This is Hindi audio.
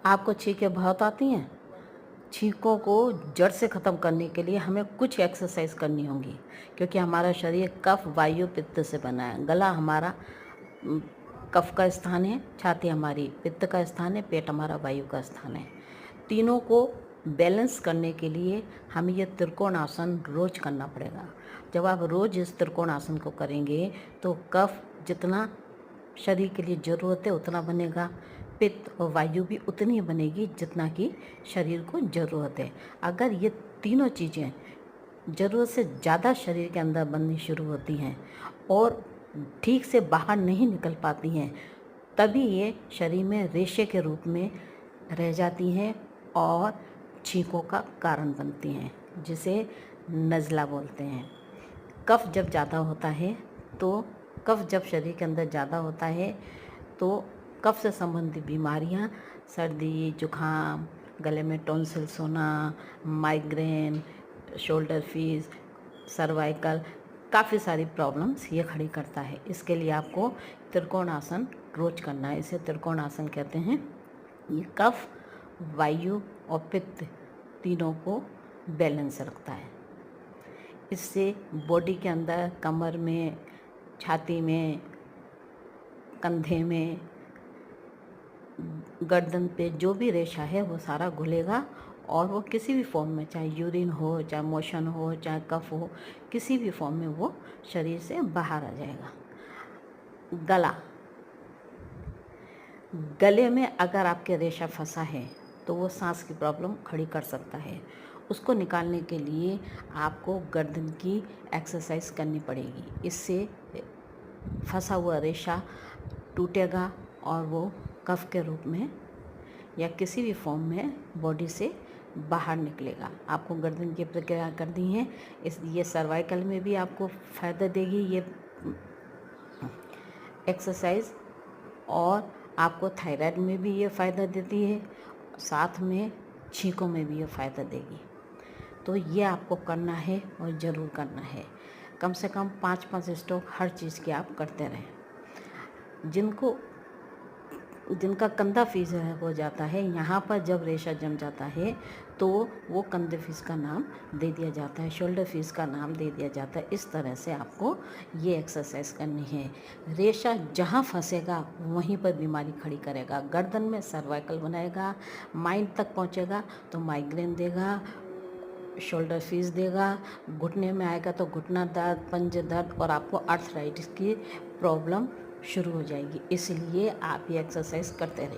आपको छींकें बहुत आती हैं? छींकों को जड़ से ख़त्म करने के लिए हमें कुछ एक्सरसाइज करनी होगी, क्योंकि हमारा शरीर कफ वायु पित्त से बना है। गला हमारा कफ का स्थान है, छाती हमारी पित्त का स्थान है, पेट हमारा वायु का स्थान है। तीनों को बैलेंस करने के लिए हमें ये त्रिकोण आसन रोज करना पड़ेगा। जब आप रोज इस त्रिकोण आसन को करेंगे तो कफ जितना शरीर के लिए ज़रूरत है उतना बनेगा, पित्त और वायु भी उतनी ही बनेगी जितना कि शरीर को ज़रूरत है। अगर ये तीनों चीज़ें ज़रूरत से ज़्यादा शरीर के अंदर बननी शुरू होती हैं और ठीक से बाहर नहीं निकल पाती हैं, तभी ये शरीर में रेशे के रूप में रह जाती हैं और छींकों का कारण बनती हैं, जिसे नज़ला बोलते हैं। कफ जब ज़्यादा होता है तो कफ जब शरीर के अंदर ज़्यादा होता है तो कफ से संबंधित बीमारियां, सर्दी, जुखाम, गले में टॉन्सिल्स होना, माइग्रेन, शोल्डर फीस, सर्वाइकल, काफ़ी सारी प्रॉब्लम्स ये खड़ी करता है। इसके लिए आपको त्रिकोण आसन रोज करना है। इसे त्रिकोण आसन कहते हैं। ये कफ, वायु और पित्त तीनों को बैलेंस रखता है। इससे बॉडी के अंदर कमर में, छाती में, कंधे में, गर्दन पे जो भी रेशा है वो सारा घुलेगा और वो किसी भी फॉर्म में, चाहे यूरिन हो, चाहे मोशन हो, चाहे कफ हो, किसी भी फॉर्म में वो शरीर से बाहर आ जाएगा। गला, गले में अगर आपके रेशा फंसा है तो वो सांस की प्रॉब्लम खड़ी कर सकता है। उसको निकालने के लिए आपको गर्दन की एक्सरसाइज करनी पड़ेगी। इससे फंसा हुआ रेशा टूटेगा और वो कफ के रूप में या किसी भी फॉर्म में बॉडी से बाहर निकलेगा। आपको गर्दन की प्रक्रिया करनी है, इसलिए सर्वाइकल में भी आपको फ़ायदा देगी ये एक्सरसाइज, और आपको थायराइड में भी ये फ़ायदा देती है, साथ में छींकों में भी ये फ़ायदा देगी। तो ये आपको करना है और ज़रूर करना है। कम से कम 5-5 स्ट्रोक हर चीज़ के आप करते रहें। जिनका कंधा फीस हो जाता है, यहाँ पर जब रेशा जम जाता है तो वो कंधे फीस का नाम दे दिया जाता है, शोल्डर फीस का नाम दे दिया जाता है। इस तरह से आपको ये एक्सरसाइज करनी है। रेशा जहाँ फंसेगा वहीं पर बीमारी खड़ी करेगा। गर्दन में सर्वाइकल बनाएगा, माइंड तक पहुँचेगा तो माइग्रेन देगा, शोल्डर फीस देगा, घुटने में आएगा तो घुटना दर्द, पंजे दर्द और आपको आर्थराइटिस की प्रॉब्लम शुरू हो जाएगी। इसलिए आप ये एक्सरसाइज करते रहिए।